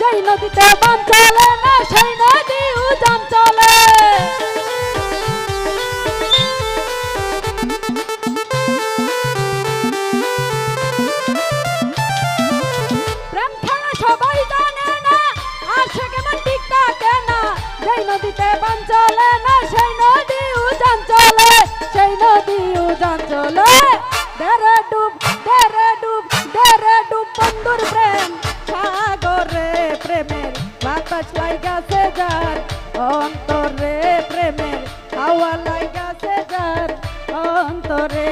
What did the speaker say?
যেই নদীতে বান চলে না সেই নদী উজান চলে। প্রেম খেলা সবাই জানে না আর সে কেমন ঠিক থাকে না। যেই নদীতে বান চলে না সেই নদী উজান চলে, সেই নদী উজান চলে। দেরে ডুব দেরে ডুব দেরে ডুব বন্ধুর প্রেম সাগরে প্রেমের বাতাস লাইগাছে যার অন্তরে, প্রেমের হাওয়া লাইগাছে যার অন্তরে।